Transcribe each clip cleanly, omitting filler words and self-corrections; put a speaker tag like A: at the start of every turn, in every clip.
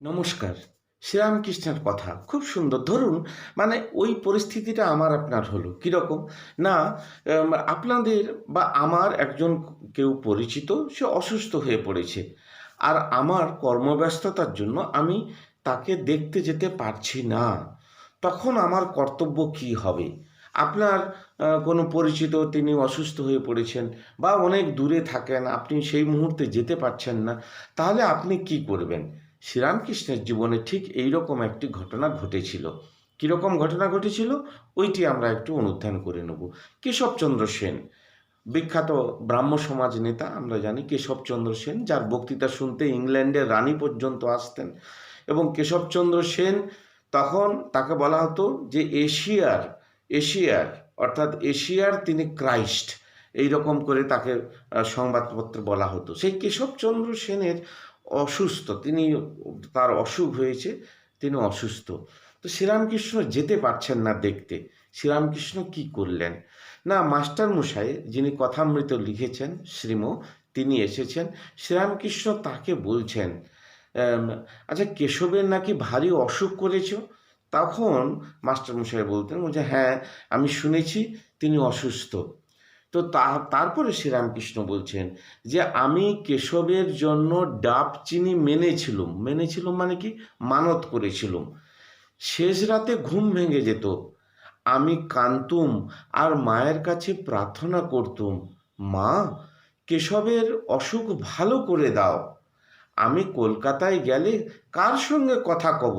A: নমস্কার। শ্রীরামকৃষ্ণের কথা খুব সুন্দর। ধরুন ওই পরিস্থিতিটা আমার আপনার হলো। কিরকম? না, আপনাদের বা আমার একজন কেউ পরিচিত সে অসুস্থ হয়ে পড়েছে। আর আমার কর্মব্যস্ততার জন্য আমি তাকে দেখতে যেতে পারছি না। তখন আমার কর্তব্য কী হবে? আপনার কোনো পরিচিত তিনি অসুস্থ হয়ে পড়েছেন বা অনেক দূরে থাকেন, আপনি সেই মুহূর্তে যেতে পারছেন না। তাহলে আপনি কী করবেন? শ্রীরামকৃষ্ণের জীবনে ঠিক এইরকম একটি ঘটনা ঘটেছিল। কীরকম ঘটনা ঘটেছিল? ওইটি আমরা একটু অনুধ্যান করে নেব। কেশবচন্দ্র সেন, বিখ্যাত ব্রাহ্ম সমাজ নেতা আমরা জানি কেশবচন্দ্র সেন, যার বক্তৃতা শুনতে ইংল্যান্ডের রানী পর্যন্ত আসতেন। এবং কেশবচন্দ্র সেন তখন তাকে বলা হতো যে এশিয়ার অর্থাৎ এশিয়ার তিনি ক্রাইস্ট, এই রকম করে তাকে সংবাদপত্রে বলা হতো। সেই কেশবচন্দ্র সেনের অসুস্থ, তার অসুখ হয়েছে, তিনি অসুস্থ। তো শ্রীরামকৃষ্ণ যেতে পারছেন না দেখতে। শ্রীরামকৃষ্ণ কী করলেন? না, মাস্টারমশাই যিনি কথামৃত লিখেছেন শ্রীম, তিনি এসেছেন। শ্রীরামকৃষ্ণ তাকে বলছেন, আচ্ছা কেশবের নাকি ভারী অসুখ করেছ? তখন মাস্টারমশাই বলতেন যে হ্যাঁ, আমি শুনেছি তিনি অসুস্থ। তো তারপরে শ্রীরামকৃষ্ণ বলছেন যে আমি কেশবের জন্য ডাব চিনি মেনেছিলুম মানে কি, মানত করেছিলুম। শেষ রাতে ঘুম ভেঙে যেত, আমি কানতুম আর মায়ের কাছে প্রার্থনা করতুম, মা কেশবের অসুখ ভালো করে দাও। আমি কলকাতায় গেলে কার সঙ্গে কথা কব,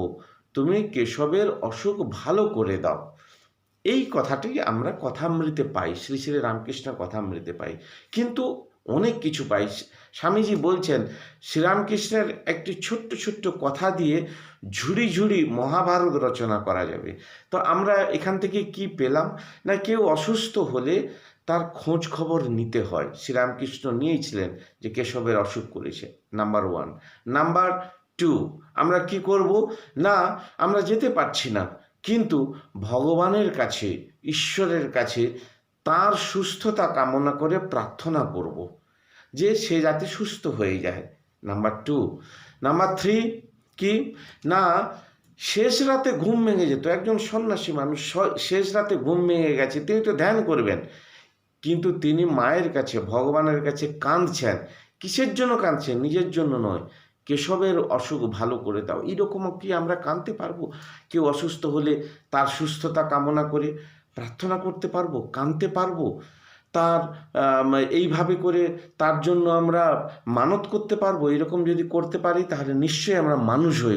A: তুমি কেশবের অসুখ ভালো করে দাও। এই কথাটি আমরা কথামৃতে পাই, শ্রী শ্রী রামকৃষ্ণ কথামৃতে পাই। কিন্তু অনেক কিছু পাই। স্বামীজি বলছেন শ্রীরামকৃষ্ণের একটি ছোট্ট ছোট্ট কথা দিয়ে ঝুড়ি ঝুড়ি মহাভারত রচনা করা যাবে। তো আমরা এখান থেকে কি পেলাম? না, কেউ অসুস্থ হলে তার খোঁজ খবর নিতে হয়। শ্রীরামকৃষ্ণ নিয়েছিলেন যে কেশবের অসুখ করেছে, নাম্বার ওয়ান। নাম্বার টু, আমরা কি করব? না, আমরা যেতে পারছি না, কিন্তু ভগবানের কাছে, ঈশ্বরের কাছে তার সুস্থতা কামনা করে প্রার্থনা করব যে সে যাতে সুস্থ হয়ে যায়। Number two. নাম্বার থ্রি কি? না, শেষ রাতে ঘুম ভেঙে যেত, একজন সন্ন্যাসী মানুষ শেষ রাতে ঘুম ভেঙে গেছে, তিনি তো ধ্যান করবেন, কিন্তু তিনি মায়ের কাছে, ভগবানের কাছে কাঁদছেন। কিসের জন্য কাঁদছেন? নিজের জন্য নয়, কেশবের অসুখ ভালো করে দাও। এইরকমও কি আমরা কাঁদতে পারবো? কেউ অসুস্থ হলে তার সুস্থতা কামনা করে প্রার্থনা করতে পারবো, কাঁদতে পারবো? তার এইভাবে করে তার জন্য আমরা মানত করতে পারবো? এরকম যদি করতে পারি তাহলে নিশ্চয়ই আমরা মানুষ হয়ে